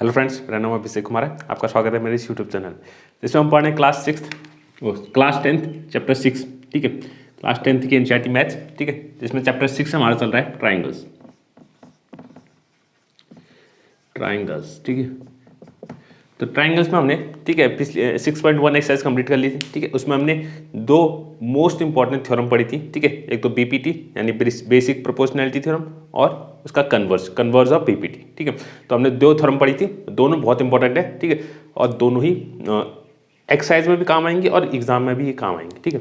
Hello friends, मेरा नाम अभिषेक कुमार है। आपका स्वागत है मेरे इस यूट्यूब चैनल जिसमें हम पढ़ रहे हैं क्लास 10 चैप्टर 6। ठीक है, क्लास 10 की एनसीईआरटी मैथ्स। ठीक है, जिसमें चैप्टर 6 हमारा चल रहा है ट्राइंगल्स। ठीक है, तो ट्राइंगल्स में हमने ठीक है पिछले 6.1 एक्सरसाइज कंप्लीट कर ली थी। ठीक है, उसमें हमने दो मोस्ट इंपॉर्टेंट थ्योरम पढ़ी थी। ठीक है, एक तो बीपीटी यानी बेसिक प्रोपोर्शनैलिटी थ्योरम और उसका कन्वर्ज ऑफ बीपीटी। ठीक है, तो हमने दो थ्योरम पढ़ी थी, दोनों बहुत इंपॉर्टेंट है। ठीक है, और दोनों ही एक्सरसाइज में भी काम आएंगे और एग्जाम में भी ये काम आएंगे। ठीक है,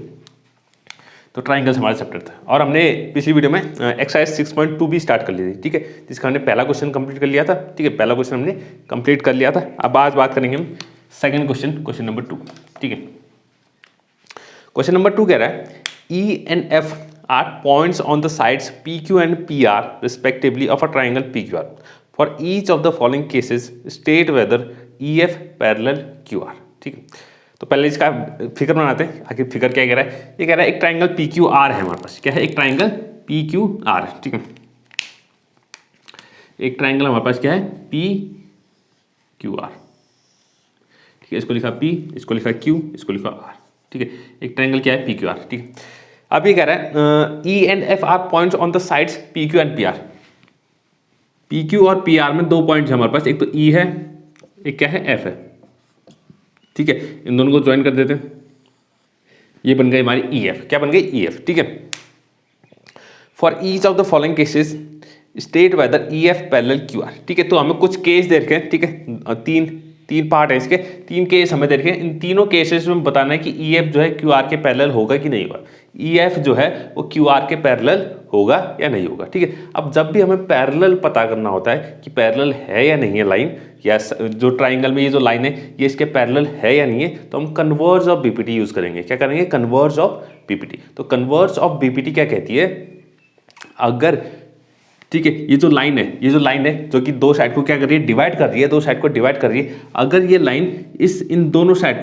तो ट्राइंगल्स हमारा चैप्टर था और हमने पिछली वीडियो में एक्सरसाइज 6.2 भी स्टार्ट कर ली थी। ठीक है, जिसका हमने पहला क्वेश्चन कंप्लीट कर लिया था। ठीक है, पहला क्वेश्चन हमने कंप्लीट कर लिया था। अब आज बात करेंगे हम सेकंड क्वेश्चन नंबर 2। ठीक है, क्वेश्चन नंबर 2 कह रहा है E and F R points on the sides P Q and P R respectively of a triangle P Q R. For each of the following cases state whether E F parallel Q R. ठीक है, तो पहले इसका figure बनाते हैं। आखिर figure क्या कह रहा है? ये कह रहा है एक ट्राइंगल पी क्यू आर है हमारे पास। क्या है? एक ट्राइंगल पी क्यू आर। ठीक है, एक ट्राइंगल हमारे पास क्या है? P Q R. ठीक है, इसको लिखा पी, इसको लिखा क्यू, इसको लिखा आर। ठीक है, एक ट्राइंगल क्या है? P Q R. ठीक है, अब ये कह रहा है E and F R points on the sides P Q and P R. P Q और पी आर में दो पॉइंट्स है हमारे पास, एक तो ई है, एक क्या है? एफ है। ठीक है, इन दोनों को ज्वाइन कर देते हैं, ये बन गई हमारी ई एफ। क्या बन गई? E F. ठीक है, for each of the following cases state whether E F parallel Q R. ठीक है, तो हमें कुछ केस दे रखे हैं। ठीक है, तीन पार्ट है इसके, तीन केस हमें दे रखे हैं। इन तीनों केसेस में बताना है कि ई एफ जो है क्यू आर के पैरेलल होगा कि नहीं होगा। ई एफ जो है वो क्यू आर के पैरेलल होगा या नहीं होगा। ठीक है, अब जब भी हमें पैरेलल पता करना होता है कि पैरेलल है या नहीं है लाइन, या जो ट्राइंगल में ये जो लाइन है ये इसके पैरेलल है या नहीं है, तो हम कन्वर्ज ऑफ बीपीटी यूज करेंगे। क्या करेंगे? Converse of BPT. तो कन्वर्ज ऑफ बीपीटी क्या कहती है? अगर ठीक है, ये जो लाइन है जो कि दो साइड को क्या कर रही है? डिवाइड कर रही है, दो साइड को डिवाइड कर रही है। अगर ये लाइन इन दोनों साइड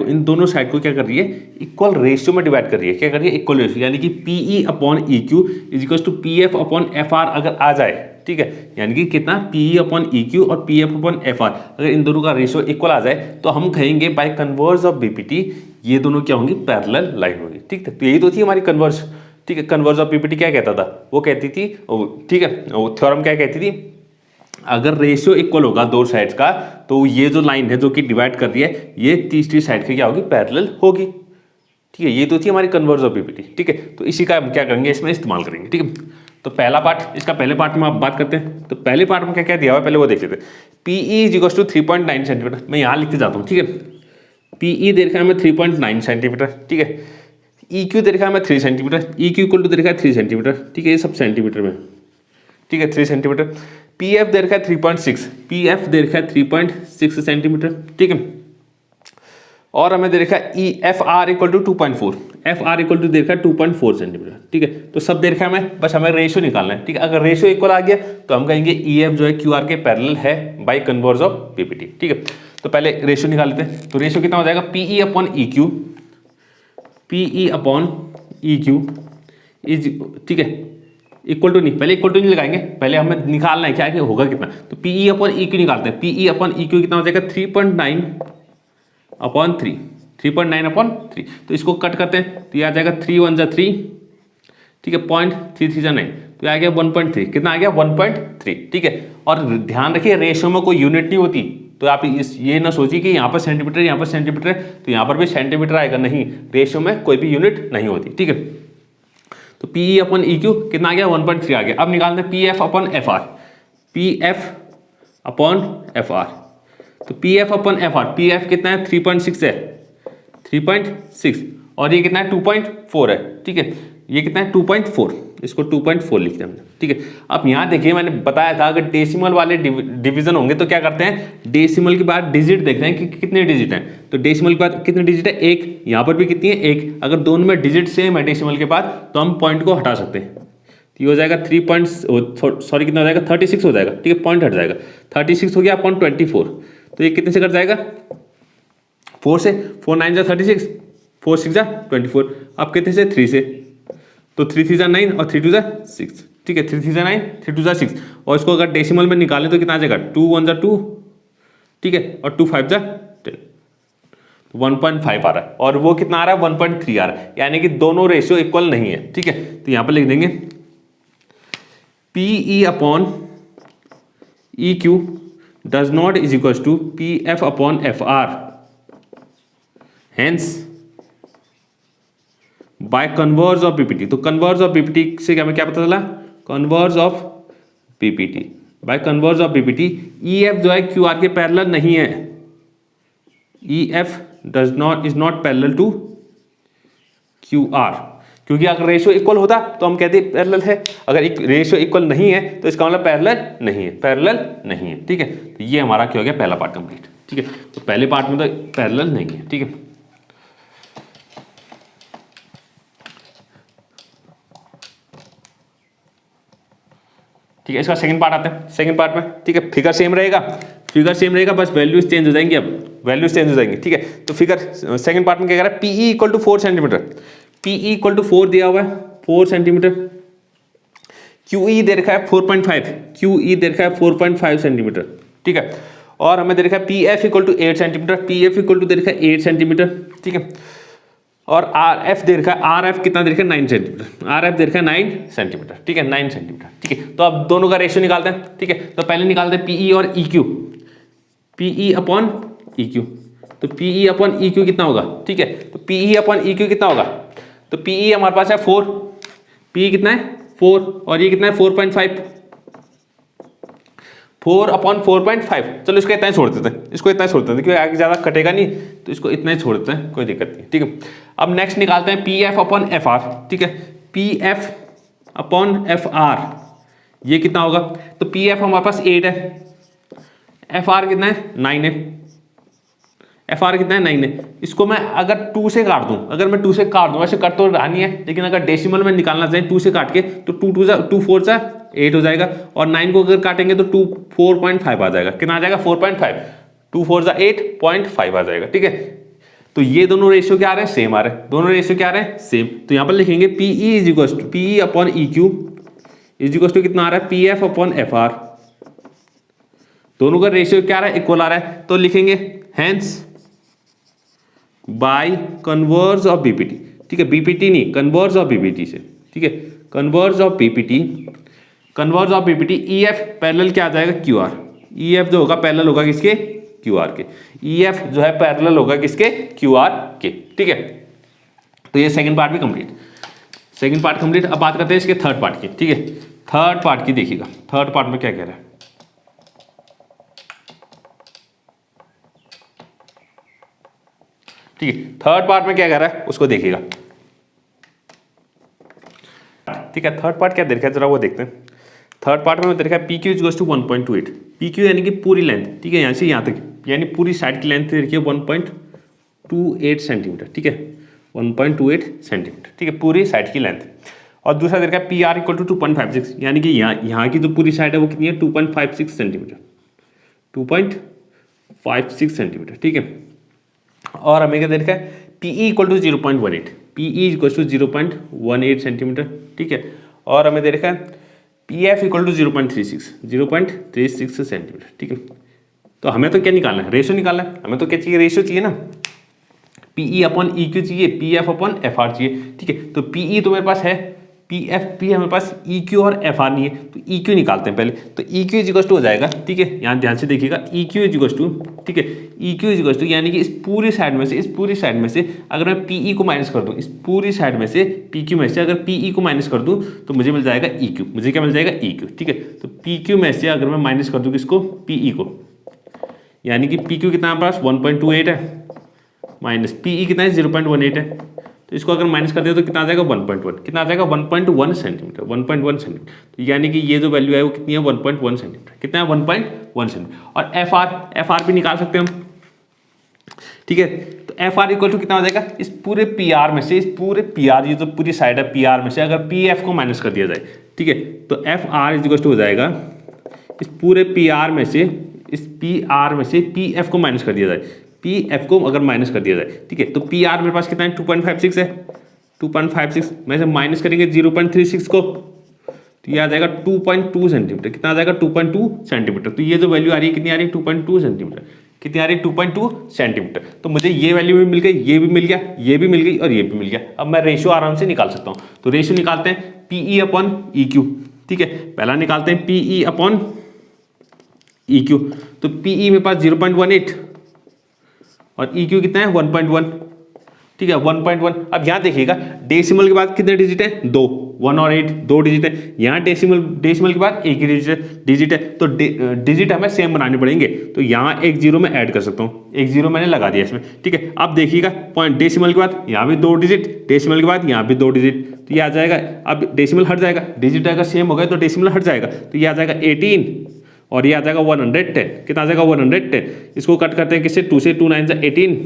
को क्या कर रही है? इक्वल रेशियो में डिवाइड कर रही है। क्या कर रही है? इक्वल रेशियो, यानी कि P E upon E Q is equal to P F upon F R अगर आ जाए। ठीक है, यानी कि कितना? P E upon E Q और P F upon F R, अगर इन दोनों का रेशियो इक्वल आ जाए तो हम कहेंगे बाय कन्वर्ज ऑफ बीपीटी ये दोनों क्या होंगी? पैरेलल लाइन होगी। ठीक है, तो यही तो थी हमारी कन्वर्ज। ठीक है, कन्वर्ज ऑफ बीपीटी क्या कहता था? वो कहती थी, ठीक है, वो थ्योरम क्या कहती थी? अगर रेशियो इक्वल होगा दो साइड्स का तो ये जो लाइन है जो कि डिवाइड कर रही है ये तीसरी साइड की क्या होगी? पैरेलल होगी। ठीक है, ये तो थी हमारी कन्वर्ज ऑफ बीपीटी। ठीक है, तो इसी का हम क्या करेंगे? इसमें इस्तेमाल करेंगे। ठीक है, तो पहला पार्ट, इसका पहले पार्ट में आप बात करते हैं। तो पहले पार्ट में क्या क्या दिया हुआ पहले वो देख लेते हैं। P E is equal to 3.9 centimetre. मैं यहाँ लिखते जाता हूँ। ठीक है, पी ई दे रखा है हमें 3.9 सेंटीमीटर। ठीक है, ई क्यू दे रखा है हमें 3 centimetre. E Q equal to दे रखा है 3 सेंटीमीटर। ठीक है, ये सब सेंटीमीटर में। ठीक है, 3 सेंटीमीटर। पी एफ दे रखा है 3.6। पी एफ दे रखा है 3.6 सेंटीमीटर। ठीक है, और हमें दे रखा है E F R equal to 2.4। F R equal to दे रखा है 2.4 सेंटीमीटर। ठीक है, तो सब दे रखा है हमें, बस हमें रेशियो निकालना है। ठीक है, अगर रेशियो इक्वल आ गया तो हम कहेंगे ई एफ जो है क्यू आर के पैरेलल है बाय कन्वर्ज ऑफ पीपीटी। ठीक है, तो पहले रेशियो निकाल लेते हैं। तो रेशियो कितना हो जाएगा? P E upon E Q, P E upon E Q is, ठीक है, इक्वल टू नहीं, पहले इक्वल टू नहीं लगाएंगे, पहले हमें निकालना है क्या कि होगा कितना। तो P E upon E Q निकालते हैं। P E upon E Q कितना हो जाएगा? 3.9 अपॉन 3, 3.9 अपॉन 3। तो इसको कट करते हैं तो ये आ जाएगा 3 1 जा 3। ठीक है, 0.33 जा 9, तो ये आ गया 1.3। कितना आ गया? 1.3। ठीक है, और ध्यान रखिए रेशियो में कोई यूनिट नहीं होती, तो आप ये ना सोचिए कि यहाँ पर सेंटीमीटर, यहाँ पर सेंटीमीटर है तो यहाँ पर भी सेंटीमीटर आएगा। नहीं, रेशियो में कोई भी यूनिट नहीं होती। ठीक है, तो P E upon E Q कितना आ गया? 1.3 आ गया। अब निकालते हैं P F upon F R. P F upon F R, तो P F upon F R, P F कितना है? 3.6 है, 3.6, और ये कितना है? 2.4 है। ठीक है, ये कितना है? 2.4, इसको 2.4 लिखते हैं हमने। ठीक है, अब यहाँ देखिए मैंने बताया था अगर डेसिमल वाले डिवीजन होंगे तो क्या करते हैं? डेसिमल के बाद डिजिट देखते हैं कि कितने डिजिट हैं। तो डेसिमल के बाद कितने डिजिट है? 1। यहाँ पर भी कितनी है? 1। अगर दोनों में डिजिट सेम है डेसिमल के बाद तो हम पॉइंट को हटा सकते हैं। तो ये हो जाएगा 3 कितना हो जाएगा? 36 हो जाएगा। ठीक है, पॉइंट हट जाएगा, 36 हो गया अपॉन 24। तो ये कितने से कट जाएगा? 4 से। 4 9 जा 36, 4 6 जा 24। अब कितने से? 3 से, तो 3 3 जा 9 और 3 2 जा 6। ठीक है, 3 3 जा 9, 3 2 जा 6, और इसको अगर डेसिमल में निकालें तो कितना आ जाएगा? 2 1 जा 2, ठीक है, और 2 5 जा 10, 1.5 आ रहा है, और वो कितना आ रहा है 1.3 आ रहा है, यानी कि दोनों रेशियो इक्वल नहीं है। ठीक है, तो यहां पर लिख देंगे PE upon EQ does not is equal to PF upon FR, hence by converse of PPT. तो कन्वर्ज ऑफ पीपीटी से क्या पता चला, converse of PPT, by converse of PPT EF जो है QR के पैरेलल नहीं है, EF does not is not parallel to QR, क्योंकि अगर रेशियो इक्वल होता तो हम कहते पैरेलल है, अगर रेशियो इक्वल नहीं है तो इसका मतलब पैरेलल नहीं है, पैरेलल नहीं है। ठीक है, तो ये हमारा क्या हो गया, पहला पार्ट कंप्लीट। ठीक है, तो पहले पार्ट में तो पैरेलल नहीं है। ठीक है, ठीक है, इसका सेकंड पार्ट आता है। सेकंड पार्ट में ठीक है, फिगर सेम रहेगा, फिगर सेम रहेगा, बस वैल्यूज चेंज हो जाएंगी, अब वैल्यूज चेंज हो जाएंगी। ठीक है, तो फिगर सेकंड पार्ट में क्या कह रहा है, PE equal to 4 centimetre, PE equal to 4 दिया हुआ है, 4 सेंटीमीटर, QE दे रखा है 4.5, QE दे रखा है 4.5 सेंटीमीटर। ठीक है, और हमें दे रखा है PF equal to 8 centimetre, PF equal to दे रखा है 8 सेंटीमीटर। ठीक है, और RF दे रखा है, RF कितना दे रखा है 9 सेंटीमीटर, RF दे रखा है 9 सेंटीमीटर। ठीक है, 9 सेंटीमीटर। ठीक है, तो अब दोनों का रेशियो निकालते हैं। ठीक है, तो पहले निकालते हैं PE और EQ, PE अपॉन EQ, तो PE अपॉन EQ कितना होगा। ठीक है, तो PE अपॉन EQ कितना होगा, तो PE हमारे पास है 4, PE कितना है 4, और ये कितना है 4.5, 4 अपॉन 4.5। चलो इसको इतना ही छोड़ देते हैं, इसको इतना ही छोड़ देते हैं, क्योंकि आगे ज़्यादा कटेगा नहीं, तो इसको इतना ही छोड़ देते हैं, कोई दिक्कत नहीं। ठीक है, अब नेक्स्ट निकालते हैं PF अपॉन FR। ठीक है, PF अपॉन FR ये कितना होगा, तो PF हमारे पास 8 है, FR कितना है 9 है, FR कितना है 9 है। इसको मैं अगर 2 से काट दूं, अगर मैं 2 से काट दूं, वैसे कट तो रही है, लेकिन अगर डेसिमल में निकालना चाहें 2 से काट के, तो 2 4 जा 8 हो जाएगा, और 9 को अगर काटेंगे तो 4.5 आ जाएगा। कितना आ जाएगा 4.5, 2 4 जा 8.5 आ जाएगा। ठीक है, तो ये दोनों रेशियो क्या आ रहे हैं, सेम आ रहे हैं, दोनों रेशियो क्या आ रहे हैं, सेम। तो यहाँ पर लिखेंगे PE is equal to PE upon EQ is equal to कितना आ रहा है, PF अपॉन FR, दोनों का रेशियो क्या आ रहा है, इक्वल आ रहा है, तो लिखेंगे hence by converse of BPT। ठीक है, BPT नहीं, कन्वर्ज ऑफ BPT से। ठीक है, converge of BPT, converse of BPT EF parallel क्या आ जाएगा, QR, EF जो होगा पैरेलल होगा किसके, QR के, EF जो है पैरेलल होगा किसके, QR के। ठीक है, तो ये सेकंड पार्ट भी कंप्लीट, सेकंड पार्ट कंप्लीट। अब बात करते हैं इसके थर्ड पार्ट की। ठीक है, थर्ड पार्ट की देखिएगा, थर्ड पार्ट में क्या कह रहा है, ठीक है, थर्ड पार्ट में क्या कह रहा है उसको देखिएगा। ठीक है, थर्ड पार्ट क्या दे रखा है जरा वो देखते हैं। थर्ड पार्ट में देखा है PQ इज टू 1.28, PQ यानी कि पूरी लेंथ। ठीक है, यहाँ से यहाँ तक यानी पूरी साइड की लेंथ देखिए 1.28 सेंटीमीटर। ठीक है, 1.28 सेंटीमीटर। ठीक है, पूरी साइड की लेंथ। और दूसरा देखा है PR इक्वल टू 2.56, यानी कि यहाँ की जो पूरी साइड है वो कितनी है 2.56 सेंटीमीटर, 2.56 सेंटीमीटर। ठीक है, और हमें क्या देखा है PE equal to 0.18, PE equal to 0.18 centimetre. ठीक है, और हमें दे रखा है PF इक्वल टू 0.36 सेंटीमीटर। ठीक है, तो हमें तो क्या निकालना है, रेशियो निकालना है, हमें तो क्या चाहिए, रेशियो चाहिए ना, PE अपॉन EQ चाहिए, PF अपॉन FR चाहिए। ठीक है, तो PE तो मेरे पास है, PF हमारे पास, EQ और FR नहीं है, तो EQ निकालते हैं पहले। तो EQ इज इक्वल टू हो जाएगा, ठीक है, यहाँ ध्यान से देखिएगा, EQ इज इक्वल टू, ठीक है, EQ इज इक्वल टू यानी कि इस पूरी साइड में से, इस पूरी साइड में से अगर मैं PE को माइनस कर दूँ, इस पूरी साइड में से PQ में से अगर PE को माइनस कर दूँ तो मुझे मिल जाएगा EQ, मुझे क्या मिल जाएगा EQ। ठीक है, तो PQ में से अगर मैं माइनस कर दूँ किसको, PE को, यानी कि PQ कितना हमारे पास 1.28 है, माइनस PE कितना है 0.18 है, तो इसको अगर माइनस कर दिया तो कितना आ जाएगा 1.1, कितना आ जाएगा 1.1 सेंटीमीटर, 1.1 सेंटीमीटर। तो यानी कि ये जो वैल्यू है वो कितनी है 1.1 सेंटीमीटर, कितना है 1.1 सेंटीमीटर। और FR भी निकाल सकते हैं हम। ठीक है, तो FR इक्वल टू कितना हो जाएगा, इस पूरे PR में से, इस पूरे PR ये जो पूरी साइड है PR में से अगर PF को माइनस कर दिया जाए, ठीक है, तो FR इज इक्वल टू हो जाएगा इस पूरे PR में से, इस PR में से PF को माइनस कर दिया जाए, PF को अगर माइनस कर दिया जाए, ठीक है, तो PR मेरे पास कितना है 2.56 है, 2.56 में से माइनस करेंगे 0.36 को, तो ये आ जाएगा 2.2 सेंटीमीटर, कितना आ जाएगा 2.2 सेंटीमीटर। तो ये जो वैल्यू आ रही है कितनी आ रही है 2.2 सेंटीमीटर, कितनी आ रही है 2.2 सेंटीमीटर। तो मुझे ये वैल्यू भी मिल गई, ये भी मिल गया, ये भी मिल गई और ये भी मिल गया। अब मैं रेशियो आराम से निकाल सकता हूँ। तो रेशियो निकालते हैं PE अपॉन EQ, ठीक है। पहला निकालते हैं PE अपॉन EQ। तो PE मेरे पास 0.18 और EQ कितना है 1.1, ठीक है 1.1। अब यहाँ देखिएगा डेसिमल के बाद कितने डिजिट है 2, 1 और 8 2 डिजिट है। यहाँ डेसिमल के बाद एक ही डिजिट है। तो डिजिट हमें सेम बनाने पड़ेंगे। तो यहाँ एक जीरो में ऐड कर सकता हूँ, एक जीरो मैंने लगा दिया इसमें, ठीक है। अब देखिएगा पॉइंट डेसिमल के बाद यहाँ भी 2 डिजिट, डेसिमल के बाद यहाँ भी 2 डिजिट, तो ये आ जाएगा। अब डेसिमल हट जाएगा, डिजिट अगर सेम हो गए तो डेसिमल हट जाएगा, तो ये आ जाएगा 18 और ये आ जाएगा 110। कितना आ जाएगा 110। इसको कट करते हैं किससे 2 से, 2 9 से 18,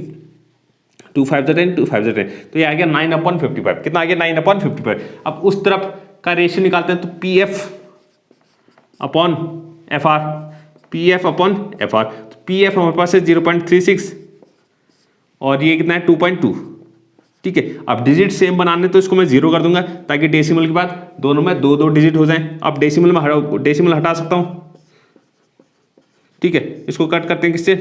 2 5 से 10, 2 5 से 10, तो ये आ गया 9/55। कितना आ गया 9/55। अब उस तरफ का रेशियो निकालते हैं। तो PF upon FR, PF upon FR। तो PF हमारे पास है 0.36 और ये कितना है 2.2, ठीक है। अब डिजिट सेम बनाने तो इसको मैं 0 कर दूंगा ताकि डेसिमल के बाद दोनों में 2 डिजिट हो जाएं। अब डेसिमल हटा सकता हूं, ठीक है। इसको कट करते हैं किससे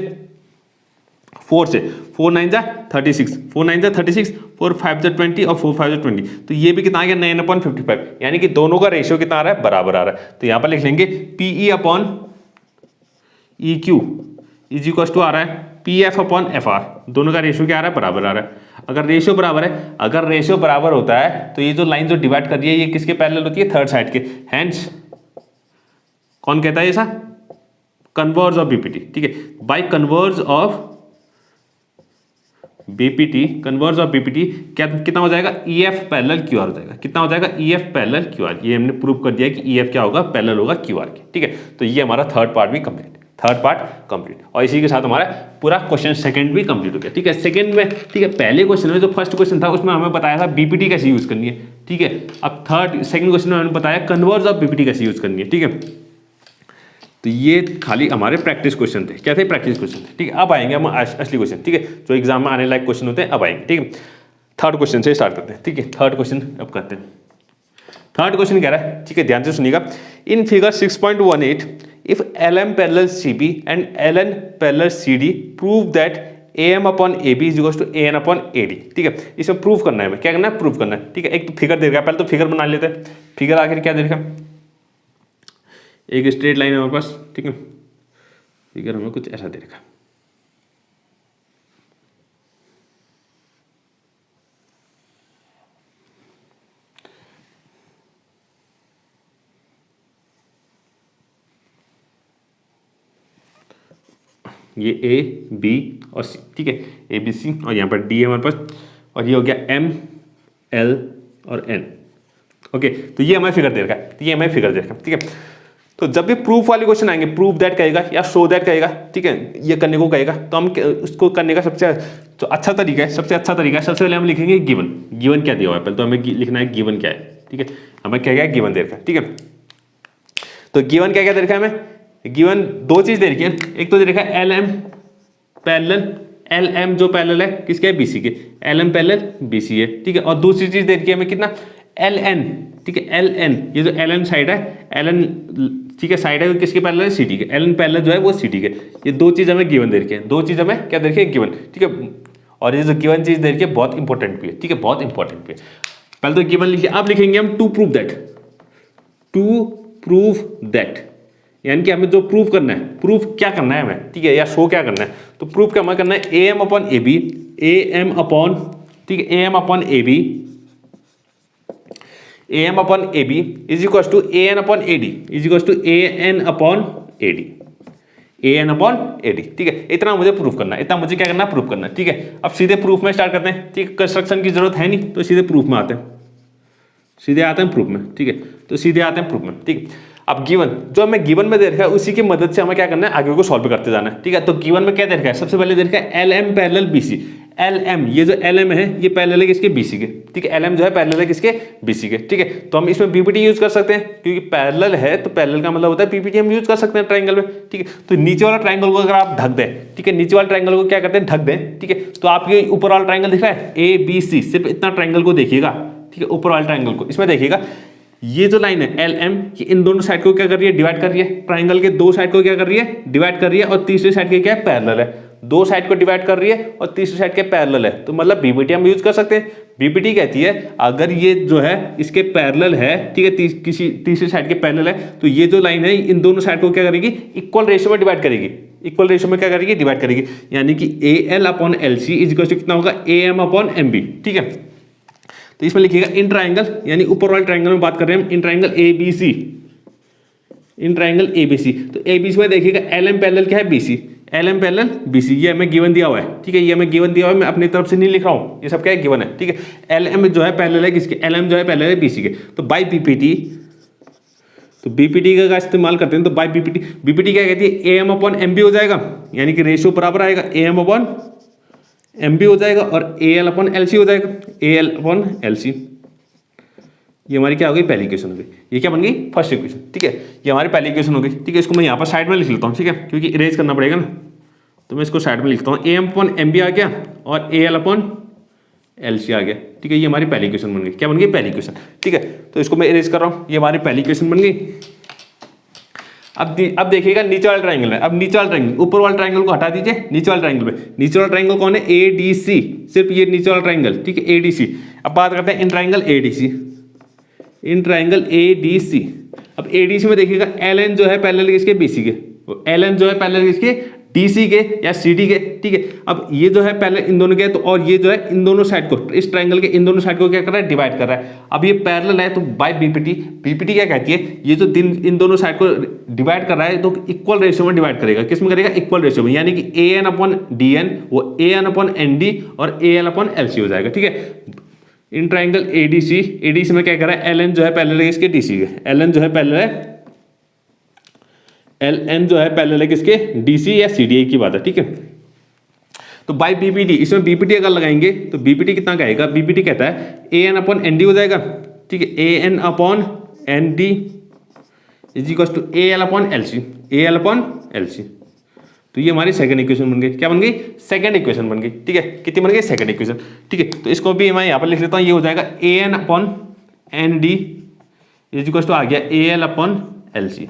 4 से, 4 9 जा 36, 4 9 जा 36, 4 5 जा 20 और 4 5 जा 20। तो ये भी कितना आ गया 9/55, यानी कि दोनों का रेशियो कितना आ रहा है बराबर आ रहा है। तो यहाँ पर लिख लेंगे PE upon EQ is equal to आ रहा है PF अपॉन FR। दोनों का रेशियो क्या आ रहा है बराबर आ रहा है। अगर रेशियो बराबर है, अगर रेशियो बराबर होता है तो ये जो लाइन जो डिवाइड कर रही है ये किसके पैरेलल होती है थर्ड साइड के। हैंस कौन कहता है ऐसा कन्वर्ज ऑफ BPT, ठीक है। By converse of BPT, converse of BPT क्या कितना हो जाएगा EF पैरेलल QR हो जाएगा। कितना हो जाएगा EF पैरेलल QR। ये हमने प्रूव कर दिया कि EF क्या होगा पैरेलल होगा QR के, ठीक है। तो ये हमारा थर्ड पार्ट भी कंप्लीट, और इसी के साथ हमारा पूरा क्वेश्चन सेकंड भी कंप्लीट हो गया, ठीक है। सेकंड में, ठीक है, पहले क्वेश्चन में जो फर्स्ट क्वेश्चन था उसमें हमें बताया था BPT कैसे यूज करनी है, ठीक है। अब सेकंड क्वेश्चन में हमें बताया कन्वर्ज ऑफ BPT कैसे यूज करनी है, ठीक है। तो ये खाली हमारे प्रैक्टिस क्वेश्चन थे। क्या थे प्रैक्टिस क्वेश्चन थे, ठीक है। अब आएंगे हम असली क्वेश्चन, ठीक है, जो एग्जाम में आने लायक क्वेश्चन होते हैं अब आएंगे, ठीक है। थर्ड क्वेश्चन से स्टार्ट करते हैं, ठीक है। थर्ड क्वेश्चन अब करते हैं। थर्ड क्वेश्चन कह रहा है, ठीक है, ध्यान से सुनिएगा। In figure 6.18 if LM parallel CB and LN parallel CD prove that AM upon AB is equal to AN upon AD, ठीक है। इसमें प्रूव करना है, हमें क्या करना है प्रूव करना है, ठीक है। एक तो फिगर दे रखा है, पहले तो फिगर बना लेते हैं। फिगर आखिर क्या दे रखा है, एक स्ट्रेट लाइन है हमारे पास, ठीक है। फिगर हमें कुछ ऐसा दे रखा है, ये A B और C, ठीक है, ABC और यहाँ पर D है हमारे पास, और ये हो गया M L और N, ओके। तो ये हमें फिगर दे रखा है, तो ये हमें फिगर दे रखा है, ठीक है। तो जब भी प्रूफ वाले क्वेश्चन आएंगे, प्रूफ दैट कहेगा या शो दैट कहेगा, ठीक है, ये करने को कहेगा, तो हम उसको करने का सबसे जो अच्छा तरीका है, सबसे पहले हम लिखेंगे गिवन। गिवन क्या दिया हुआ है, पहले तो हमें लिखना है गिवन क्या है, ठीक है। हमें क्या क्या गिवन दे रखा है, ठीक है। तो गिवन क्या क्या दे रखा है हमें, गिवन 2 चीज दे रखी है। एक तो दे रखा है LM पैरेलल, LM जो पैरेलल है किसके है BC के, LM पैरेलल BC है, ठीक है। और दूसरी चीज दे रखी है हमें कितना LN, ठीक है, LN ये जो LN साइड है, LN, ठीक है, साइड है किसके पैरेलल है CD के। LN पैरेलल जो है वो CD के। ये 2 चीज हमें गिवन दे रखी है, 2 चीज हमें क्या दे रखी है गिवन, ठीक है। और ये जो गिवन चीज दे रखी है बहुत इंपॉर्टेंट भी है, ठीक है, बहुत इंपॉर्टेंट भी है। पहले तो गिवन लिखिए, अब लिखेंगे हम टू प्रूव दैट, यानी कि हमें जो प्रूव करना है, प्रूफ क्या करना है हमें, ठीक है, या शो क्या करना है। तो प्रूफ क्या हमें करना है AM upon AB, AM upon, ठीक है, AM upon AB, AM upon AB is equal to AN upon AD is equal to AN upon AD, AN upon AD, ठीक है। इतना मुझे प्रूफ करना है, इतना मुझे क्या करना है प्रूफ करना है, ठीक है। अब सीधे प्रूफ में स्टार्ट करते हैं, ठीक है। कंस्ट्रक्शन की जरूरत है नहीं, तो सीधे प्रूफ में आते हैं, सीधे आते हैं प्रूफ में, ठीक है। तो सीधे आते हैं प्रूफ में, ठीक है। अब गिवन जो हमें गिवन में दे रखा है उसी की मदद से हमें क्या करना है आगे को सॉल्व करते जाना है, ठीक है। तो गिवन में क्या दे रखा है, सबसे पहले दे रखा है LM पैरेलल BC। LM ये जो LM है ये पैरेलल है किसके BC के, ठीक है। LM जो है पैरेलल है किसके BC के, ठीक है। तो हम इसमें BPT यूज कर सकते हैं क्योंकि पैरेलल है, तो पैरेलल का मतलब होता है BPT हम यूज कर सकते हैं ट्रायंगल में, ठीक है। तो नीचे वाला ट्रायंगल को अगर आप ढक दें, ठीक है, नीचे वाले ट्रायंगल को क्या करते हैं ढक दें, ठीक है। तो आप ये ऊपर वाला ट्रायंगल दिख रहा है ABC, सिर्फ इतना ट्रायंगल को देखिएगा, ठीक है, ऊपर वाले ट्रायंगल को। इसमें देखिएगा ये जो लाइन है एल एम, ये इन दोनों साइड को क्या कर रही है, डिवाइड कर रही है। ट्राइंगल के दो साइड को क्या कर रही है, डिवाइड कर रही है, और तीसरी साइड के क्या है, पैरेलल है। दो साइड को डिवाइड कर रही है और तीसरी साइड के पैरेलल है, तो मतलब बीपीटी हम यूज कर सकते हैं। बीपीटी कहती है अगर ये जो है इसके पैरेलल है, ठीक है, किसी तीसरी साइड के पैरेलल है, तो ये जो लाइन है इन दोनों साइड को क्या करेगी, इक्वल रेशियो में डिवाइड करेगी। इक्वल रेशियो में क्या करेगी, डिवाइड करेगी। यानी कि A L upon L C is equal to कितना होगा, A M upon M B. ठीक है, तो इसमें लिखिएगा इन ट्राइंगल, यानी ऊपर वाले ट्राइंगल में बात कर रहे हैं हम, in triangle A B C, in triangle A B C. तो ए बी सी में देखिएगा एल एम पैरेलल क्या है, B C, L M parallel B C, ये हमें गिवन दिया हुआ है। ठीक है, ये हमें गिवन दिया हुआ है, मैं अपनी तरफ से नहीं लिख रहा हूँ, ये सब क्या है, गिवन है। ठीक है, एल एम जो है पैरेलल है किसके, एल एम जो है पैरेलल है बी सी के। तो बाई बीपीटी, तो बीपीटी का इस्तेमाल करते हैं, तो बाई बीपीटी, बीपीटी क्या कहती है, A M upon M B हो जाएगा, यानी कि रेशियो बराबर आएगा, A M upon M B हो जाएगा और A L upon L C हो जाएगा, A L upon L C. ये हमारी क्या हो गई, पहली इक्वेशन हो गई। ये क्या बन गई, फर्स्ट इक्वेशन। ठीक है, ये हमारी पहली इक्वेशन हो गई। ठीक है, इसको मैं यहाँ पर साइड में लिख लेता हूँ, ठीक है, क्योंकि इरेज करना पड़ेगा ना, तो मैं इसको साइड में लिखता हूँ। A M upon M B आ गया और A L upon L C आ गया। ठीक है, ये हमारी पहली इक्वेशन बन गई। क्या बन गई, पहली इक्वेशन। ठीक है, तो इसको मैं इरेज कर रहा हूँ, ये हमारी पहली इक्वेशन बन गई। अब देखिएगा नीचे वाला ट्राइंगल है। अब नीचे वाला ट्राइंगल, ऊपर वाला ट्राइंगल को हटा दीजिए, नीचे वाला ट्राइंगल में, नीचे वाला ट्राइंगल कौन है, ए डी सी, सिर्फ ये नीचे वाला ट्राइंगल। ठीक है, ए डी सी। अब बात करते हैं in triangle A D C, in triangle A D C. अब ए डी सी में देखिएगा एल एन जो है पैरेलल किसके, बी सी के, एल एन जो है पैरेलल किसके, डी सी के या सी डी के। ठीक है, अब ये जो है पैरेलल इन दोनों के, तो और ये जो है इन दोनों साइड को, इस ट्राइंगल के इन दोनों साइड को क्या कर रहा है, डिवाइड कर रहा है। अब ये पैरेलल है, तो बाय बीपीटी, बीपीटी क्या कहती है, ये जो इन दोनों साइड को डिवाइड कर रहा है, तो इक्वल रेशियो में डिवाइड करेगा। किस में करेगा, इक्वल रेशियो में, यानी कि A N upon D N, वो A N upon N D और A L upon L C हो जाएगा। ठीक है, इन ट्राइंगल एडीसी, एडीसी में क्या कर रहा है, एल एन जो है पैरेलल है इसके डीसी के, एल एन जो है पैरेलल है, एल एन जो है पैरेलल है किसके, डीसी या सीडीए की बात है। ठीक है, तो बाय बीपीटी, इसमें बीपीटी अगर लगाएंगे तो बीपीटी कितना कहेगा, बीपीटी कहता है A N upon N D हो जाएगा। ठीक है, A N upon N D is equal to A L upon L C, A L upon L C. तो ये हमारी सेकंड इक्वेशन बन गई। क्या बन गई, सेकंड इक्वेशन बन गई। ठीक है, कितनी बन गई, सेकंड इक्वेशन। ठीक है, तो इसको भी मैं यहाँ पर लिख लेता हूँ, ये हो जाएगा A N upon N D is equal to आ गया A L upon L C.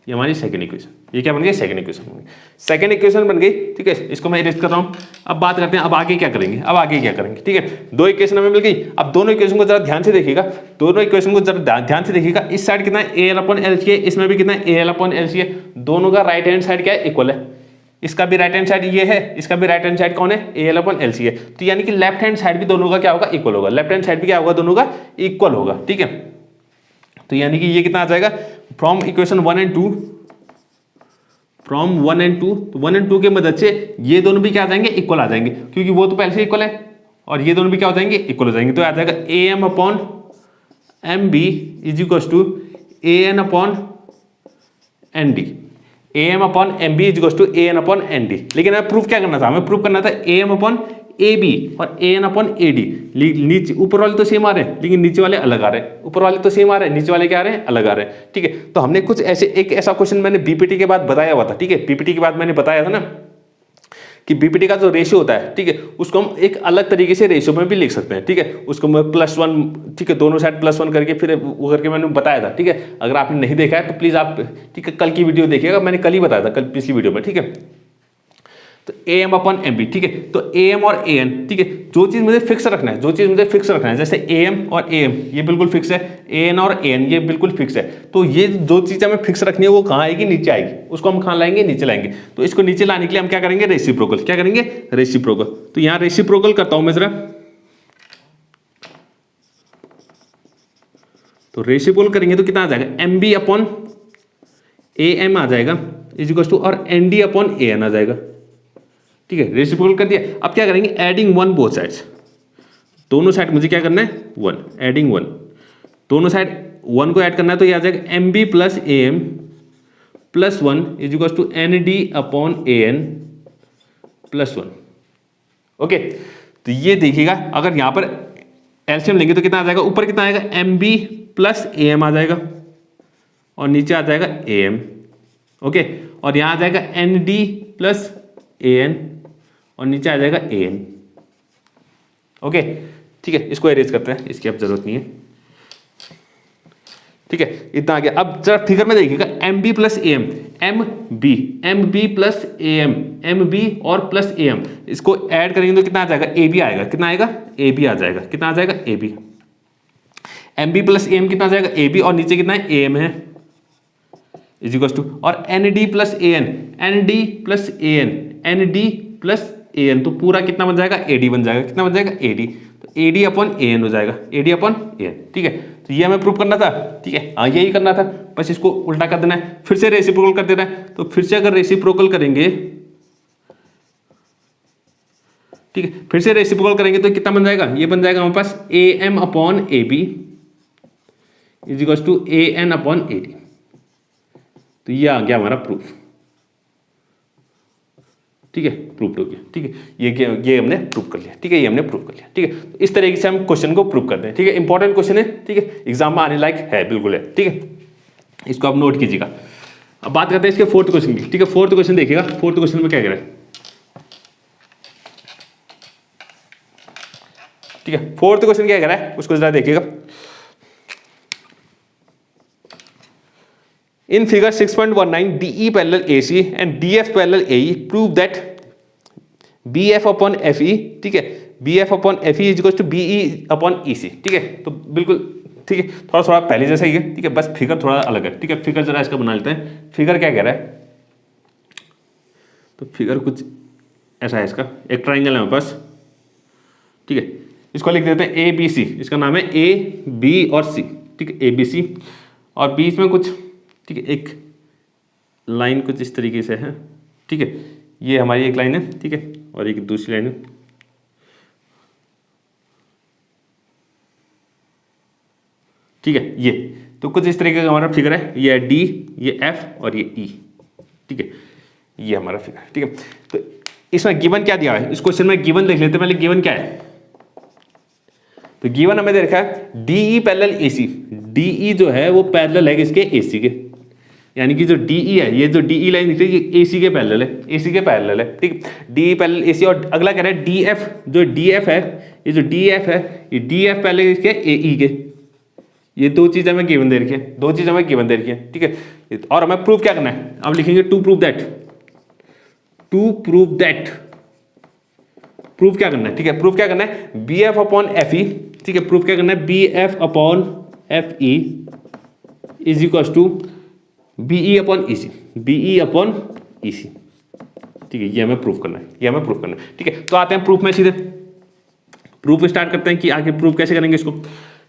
ये हमारी सेकंड इक्वेशन, ये क्या बन गई, सेकंड इक्वेशन बन गई, सेकंड इक्वेशन बन गई। ठीक है, इसको मैं इरेज कर रहा हूँ। अब बात करते हैं अब आगे क्या करेंगे, अब आगे क्या करेंगे। ठीक है, दो इक्वेशन हमें मिल गई। अब दोनों इक्वेशन को जरा ध्यान से देखिएगा, दोनों इक्वेशन को जरा ध्यान से देखिएगा। इस साइड कितना है, A L upon L C है, इसमें भी कितना है, A L upon L C है। दोनों का राइट हैंड साइड क्या है, इक्वल है। इसका भी राइट हैंड साइड ये है, इसका भी राइट हैंड साइड कौन है, A L upon L C है। तो यानी कि लेफ्ट हैंड साइड भी दोनों का क्या होगा, इक्वल होगा। लेफ्ट हैंड साइड भी क्या होगा, दोनों का इक्वल होगा। ठीक है, तो यानी कि ये कितना आ जाएगा, from equation 1 and 2, from 1 and 2, तो 1 एंड 2 की मदद से ये दोनों भी क्या आ जाएंगे, इक्वल आ जाएंगे, क्योंकि वो तो पहले से इक्वल है और ये दोनों भी क्या हो जाएंगे, इक्वल हो जाएंगे। तो आ जाएगा A M upon M B is equal to A N upon N D, A M upon M B is equal to A N upon N D. लेकिन हमें प्रूफ क्या करना था, हमें प्रूफ करना था A M upon A B और A N upon A D. नीचे ऊपर वाले तो सेम आ रहे हैं, लेकिन नीचे वाले अलग आ रहे हैं। ऊपर वाले तो सेम आ रहे हैं, नीचे वाले क्या आ रहे हैं, अलग आ रहे हैं। ठीक है, तो हमने कुछ ऐसे, एक ऐसा क्वेश्चन मैंने बीपीटी के बाद बताया हुआ था। ठीक है, बीपीटी के बाद मैंने बताया था ना कि बीपीटी का जो रेशियो होता है, ठीक है, उसको हम एक अलग तरीके से रेशियो में भी लिख सकते हैं। ठीक है, उसको मैं +1, ठीक है, दोनों साइड +1 करके फिर वो करके मैंने बताया था। ठीक है, अगर आपने नहीं देखा है तो प्लीज़ आप, ठीक है, कल की वीडियो देखिएगा, मैंने कल ही बताया था, कल पिछली वीडियो में। ठीक है, तो A M upon M B. ठीक है, तो ए एम और ए एन, ठीक है, जो चीज़ मुझे फिक्स रखना है, जो चीज़ मुझे फिक्स रखना है, जैसे ए एम और ए एम ये बिल्कुल फिक्स है, ए एन और ए एन ये बिल्कुल फिक्स है। तो ये जो चीज़ हमें फिक्स रखनी है वो कहाँ आएगी, नीचे आएगी। उसको हम कहाँ लाएंगे, नीचे लाएंगे। तो इसको नीचे लाने के लिए हम क्या करेंगे, रेसिप्रोकल। क्या करेंगे, रेसिप्रोकल। तो यहाँ रेसिप्रोकल करता हूँ मैं जरा, तो रेसिप्रोकल करेंगे तो कितना आ जाएगा, M B upon A M आ जाएगा इज इक्वल टू, और N D upon A N आ जाएगा। ठीक है, रेसिप्रोकल कर दिया। अब क्या करेंगे, एडिंग 1 बोथ साइड्स, दोनों साइड मुझे क्या करना है, 1, एडिंग 1, दोनों साइड 1 को ऐड करना है। तो ये आ जाएगा M B plus A M plus 1 is equal to N D upon A N plus 1। Okay, तो ये देखिएगा, अगर यहाँ पर एलसीएम लेंगे तो कितना आ जाएगा, ऊपर कितना आएगा, M B plus A M आ जाएगा और नीचे आ जाएगा ए एम। ओके, और यहाँ आ जाएगा N D plus A N और नीचे आ जाएगा ए एन। ओके, ठीक है, इसको एरेज करते हैं, इसकी अब जरूरत नहीं है। ठीक है, इतना आ गया। अब जरा फिगर में देखिएगा, M B plus A M, M B plus A M B और प्लस ए एम, इसको ऐड करेंगे तो कितना आ जाएगा, ए बी आएगा। कितना आएगा, ए बी आ जाएगा। कितना आ जाएगा, A B. M B plus A M कितना आ जाएगा, ए बी, और नीचे कितना है, ए एम है, इज इक्वल टू, और N D plus A N D plus A N D plus A N, तो पूरा कितना बन जाएगा, ए डी बन जाएगा। कितना बन जाएगा, ए डी, तो A D upon A N हो जाएगा, A D upon A N. ठीक है, तो ये हमें प्रूव करना था। ठीक है, हाँ यही करना था, बस इसको उल्टा कर देना है, फिर से रेसिप्रोकल कर देना है। तो फिर से अगर रेसिप्रोकल करेंगे, ठीक है, फिर से रेसिप्रोकल करेंगे तो कितना बन जाएगा, ये बन जाएगा हमारे पास A M upon A B is equal to A N upon A D. तो ये आ गया हमारा प्रूफ। ठीक है, प्रूफ हो गया। ठीक है, ये हमने प्रूव कर लिया। ठीक है, ये हमने प्रूव कर लिया। ठीक है, तो इस तरीके से हम क्वेश्चन को प्रूव करते हैं। ठीक है, इंपॉर्टेंट क्वेश्चन है। ठीक है, एग्जाम में आने लायक है, बिल्कुल है। ठीक है, इसको आप नोट कीजिएगा। अब बात करते हैं इसके फोर्थ क्वेश्चन की। ठीक है, फोर्थ क्वेश्चन देखिएगा, फोर्थ क्वेश्चन में क्या कह रहा है। ठीक है, फोर्थ क्वेश्चन क्या कह रहा है, उसको जरा देखिएगा। In figure 6.19, DE parallel AC and DF parallel AE prove that BF upon FE, ठीक है, BF upon FE is equal to BE upon EC। ठीक है, तो बिल्कुल ठीक है, थोड़ा थोड़ा पहले जैसा ही है। ठीक है, बस फिगर थोड़ा अलग है। ठीक है, फिगर जरा इसका बना लेते हैं। फिगर क्या कह रहा है, तो फिगर कुछ ऐसा है इसका, एक ट्राइंगल है हमारे पास। ठीक है, इसको लिख देते हैं ABC, इसका नाम है A B और C। ठीक है, ABC, और बीच में कुछ, ठीक है, एक लाइन कुछ इस तरीके से है। ठीक है, ये हमारी एक लाइन है। ठीक है, और एक दूसरी लाइन है। ठीक है, ये तो कुछ इस तरीके का हमारा फिगर है। ये है डी, ये एफ और ये ई। ठीक है, ये हमारा फिगर। ठीक है, तो इसमें गिवन क्या दिया है, इस क्वेश्चन में गिवन देख लेते हैं पहले। गिवन क्या है, तो गिवन हमें दे रखा है डीई पैरेलल एसी। डीई जो है वो पैरेलल है किसके, एसी के, यानी कि जो डीई है, ये जो डीई लाइन दिख रही है ये एसी के पैरेलल है, एसी के पैरेलल है। ठीक, डीई पैरेलल एसी। और अगला कह रहा है डीएफ, जो डीएफ है, ये जो डीएफ है, ये डीएफ पैरेलल किसके, एई के। ये दो चीजें हमें गिवन दे रखी है, दो चीजें हमें गिवन दे रखी है। ठीक है, और हमें प्रूफ क्या करना है, अब लिखेंगे to prove that, to prove that, proof क्या करना है। ठीक है, प्रूफ क्या करना है, B F upon F E. ठीक है, प्रूफ क्या करना है, B F upon F E is equal to B E upon E C, B E upon E C. ठीक है, ये हमें प्रूफ करना है, ये हमें प्रूफ करना है। ठीक है, तो आते हैं प्रूफ में, सीधे प्रूफ स्टार्ट करते हैं कि आगे प्रूफ कैसे करेंगे इसको।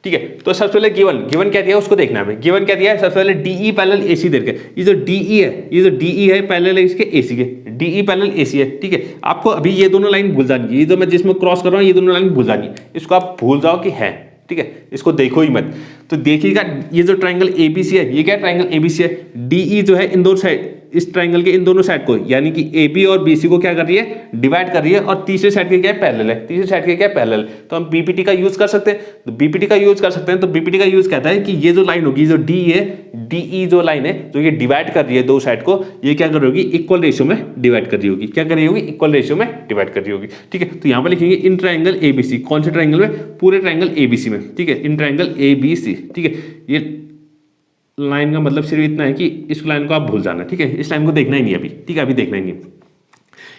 ठीक है, तो सबसे पहले गिवन क्या दिया है उसको देखना है हमें। गिवन क्या दिया है, सबसे पहले डीई पैरेलल एसी दे रखा है। ये जो डीई है, ये जो डीई है पैरेलल है इसके एसी के, डीई पैरेलल एसी है। ठीक है, आपको अभी ये दोनों लाइन भूल जानी है, ये जो मैं जिसमें क्रॉस कर रहा हूँ ये दोनों लाइन भूल जानी है, इसको आप भूल जाओ कि है। ठीक है, इसको देखो ही मत। तो देखिएगा ये जो ट्राइंगल एबीसी है, ये क्या ट्राइंगल एबीसी है, डीई जो है इन दोनों साइड, इस ट्राइंगल के इन दोनों साइड को, यानी कि AB और BC को क्या कर रही है, डिवाइड कर रही है, और तीसरे साइड के क्या है, पैरेलल है, तीसरे साइड के क्या है, पैरेलल। तो हम BPT का यूज कर सकते हैं, तो BPT का यूज कर सकते हैं। तो BPT का यूज कहता है कि ये जो लाइन होगी, जो D है, DE जो लाइन है, जो ये डिवाइड कर रही है दो साइड को, ये क्या कर रही होगी, इक्वल रेशियो में डिवाइड कर रही होगी। क्या कर रही होगी, इक्वल रेशियो में डिवाइड कर रही होगी। ठीक है, तो यहाँ पर लिखेंगे इन ट्राइंगल ABC, कौन से ट्राइंगल में, पूरे ट्राइंगल ABC में। ठीक है, इन ट्राइंगल ABC। ठीक है, ये लाइन का मतलब सिर्फ इतना है कि इस लाइन को आप भूल जाना। ठीक है, इस लाइन को देखना ही नहीं अभी। ठीक है, अभी देखना ही नहीं।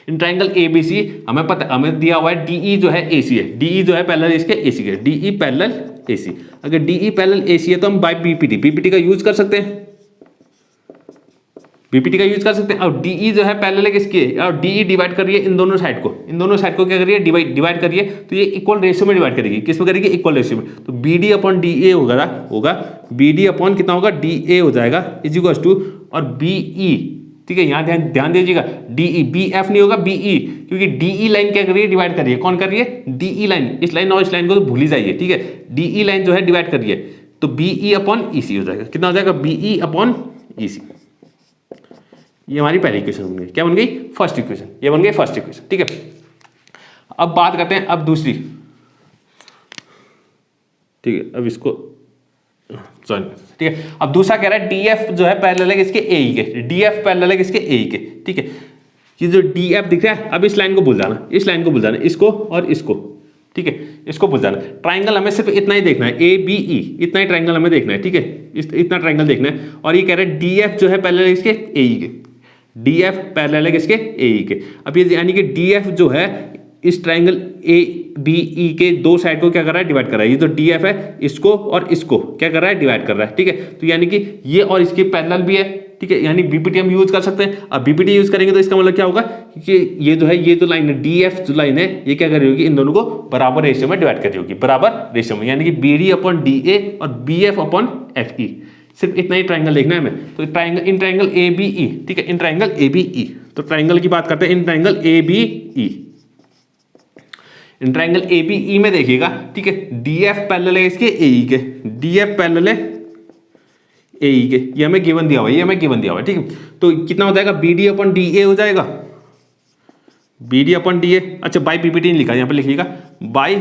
इन ट्राइंगल ABC हमें पता, हमें दिया हुआ है DE जो है AC है, DE जो है पैरेलल इसके AC के, DE पैरेलल AC। अगर DE पैरेलल AC है तो हम बाय BPT का यूज कर सकते हैं, BPT का यूज कर सकते हैं। और DE जो है पैरेलल है किसकी, और DE डिवाइड कर रही है इन दोनों साइड को, इन दोनों साइड को क्या कर रही है, डिवाइड कर रही है। तो ये इक्वल रेशियो में डिवाइड करेगी, किस में करेगी, इक्वल रेशियो में। तो BD अपॉन DA होगा BD अपॉन कितना होगा, DA हो जाएगा इज इक्वल टू, और BE। ठीक है, यहाँ ध्यान दीजिएगा, DE, BF नहीं होगा, BE, क्योंकि DE लाइन क्या कर रही है, डिवाइड कर रही है। कौन कर रही है, DE लाइन। इस लाइन और इस लाइन को तो भूल ही जाइए। ठीक है, DE लाइन जो है डिवाइड कर रही है, तो BE अपॉन EC हो जाएगा। कितना हो जाएगा, BE अपॉन EC। ये हमारी पहली इक्वेशन बन गई। क्या बन गई, फर्स्ट इक्वेशन। ये बन गई फर्स्ट इक्वेशन। ठीक है, अब बात करते हैं अब दूसरी। ठीक है, अब इसको सॉरी। ठीक है, अब दूसरा कह रहा है DF जो है पैरेलल है किसके, AE के, DF पैरेलल है किसके, AE के। ठीक है, ये जो DF दिख रहा है, अब इस लाइन को भूल जाना, इस लाइन को भूल जाना, इसको और इसको। ठीक है, इसको भूल जाना। ट्राइंगल हमें सिर्फ इतना ही देखना है, ए बी ई, इतना ही ट्राइंगल हमें देखना है, ठीक है, इतना ट्राइंगल देखना है। और ये कह रहे हैं डी एफ जो है पैरेलल है इसके ए ई के, डी एफ पैरेलल है किसके ए ई के। अब ये यानी कि डी एफ जो है इस ट्राइंगल ए बी ई के दो साइड को क्या कर रहा है, डिवाइड कर रहा है। ये जो डी एफ है इसको और इसको क्या कर रहा है, डिवाइड कर रहा है, ठीक है। तो यानी कि ये और इसके पैरेलल भी है, ठीक है, यानी बीपीटी हम यूज कर सकते हैं। अब बीपीटी यूज करेंगे तो इसका मतलब क्या होगा कि ये जो है, ये जो लाइन है डी एफ जो लाइन है, ये क्या कर रही होगी, इन दोनों को बराबर रेशियो में डिवाइड कर रही होगी, बराबर रेशियो में, यानी कि B D upon D A और B F upon F E. सिर्फ इतना ही ट्राइंगल देखना है हमें। तो ट्राइंगल, इन ट्राइंगल ए बी ई, ठीक है, इन ट्राइंगल ए बी ई। तो ट्राइंगल की बात करते हैं, in triangle A B E, in triangle A B E में देखिएगा, ठीक है, डी एफ पैरेलल है इसके ए ई के, डी एफ पैरेलल है ए ई के, ये हमें गिवन दिया हुआ है, ये हमें गिवन दिया हुआ है, ठीक है। तो कितना हो जाएगा, B D upon D A हो जाएगा, B D upon D A. अच्छा, बाई पीपीटी नहीं लिखा, यहाँ पे लिखिएगा बाई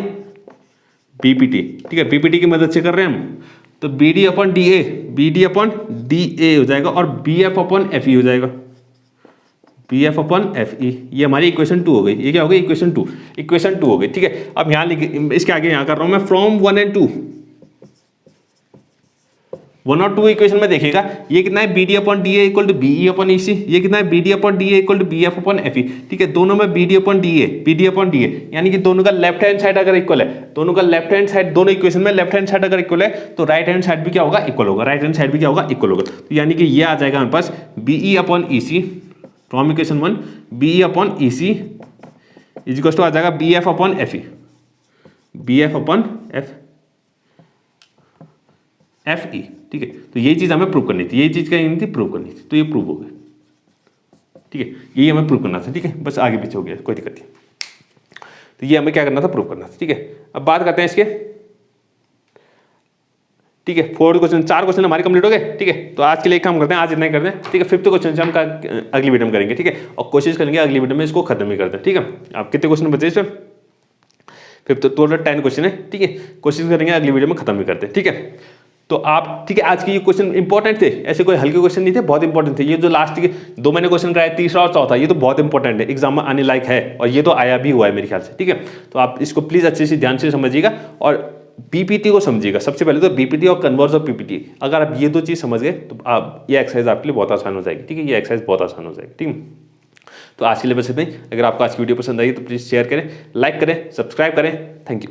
पीपीटी, ठीक है, पीपीटी की मदद से कर रहे हैं हम। तो B D upon D A, B D upon D A हो जाएगा और B F upon F E हो जाएगा, B F upon F E. ये हमारी इक्वेशन 2 हो गई। ये क्या हो गई, इक्वेशन 2, इक्वेशन 2 हो गई, ठीक है। अब यहाँ लिख, इसके आगे यहाँ कर रहा हूँ मैं, फ्रॉम 1 एंड 2, 1 और 2 इक्वेशन में देखिएगा, ये कितना है, B D upon D A equal to B E upon E C, ये कितना है, B D upon D A equal to B F upon F E, ठीक है। दोनों में B D upon D A, B D upon D A, यानी कि दोनों का लेफ्ट हैंड साइड अगर इक्वल है, दोनों का लेफ्ट हैंड साइड, दोनों इक्वेशन में लेफ्ट हैंड साइड अगर इक्वल है तो राइट हैंड साइड भी क्या होगा, इक्वल होगा, राइट हैंड साइड भी क्या होगा, इक्वल होगा। तो यानी कि ये आ जाएगा हमारे पास B E upon E C, from equation 1 B E upon E C is equal to आ जाएगा B F upon F E, B F upon F E, ठीक है। तो यही चीज हमें प्रूव करनी थी, यही चीज क्या थी, प्रूव करनी थी। तो ये प्रूव हो गया, ठीक है, यही हमें प्रूव करना था, ठीक है, बस आगे पीछे हो गया, कोई दिक्कत नहीं। तो ये हमें क्या करना था, प्रूव करना था, ठीक है। अब बात करते हैं इसके, ठीक है, 4 क्वेश्चन, 4 क्वेश्चन हमारे कंप्लीट हो गए, ठीक है। तो आज के लिए काम करते हैं, आज इतना ही करते हैं, ठीक है। 5th क्वेश्चन से हम अगली वीडियो में करेंगे, ठीक है, और कोशिश करेंगे अगली वीडियो में इसको खत्म ही करते हैं, ठीक है। आप कितने क्वेश्चन बचे इसमें, 5th टोटल 10 क्वेश्चन है, ठीक है। कोशिश करेंगे अगली वीडियो में खत्म ही करते हैं, ठीक है। तो आप, ठीक है, आज के ये क्वेश्चन इंपॉर्टेंट थे, ऐसे कोई हल्के क्वेश्चन नहीं थे, बहुत इंपॉर्टेंट थे। ये जो लास्ट के 2 मैंने क्वेश्चन कराया, तीसरा और चौथा, ये तो बहुत इंपॉर्टेंट है, एग्जाम में आने लायक है, और ये तो आया भी हुआ है मेरे ख्याल से, ठीक है। तो आप इसको प्लीज अच्छे से ध्यान से समझिएगा और बीपीटी को समझिएगा। सबसे पहले तो बीपीटी और कन्वर्स ऑफ पीपीटी, अगर आप ये 2 चीज समझ गए तो आप, ये एक्सरसाइज आपके लिए बहुत आसान हो जाएगी, ठीक है, ये एक्सरसाइज बहुत आसान हो जाएगी, ठीक है। तो आज के लिए बस इतना ही। अगर आपको आज की वीडियो पसंद आई तो प्लीज शेयर करें, लाइक करें, सब्सक्राइब करें। Thank you.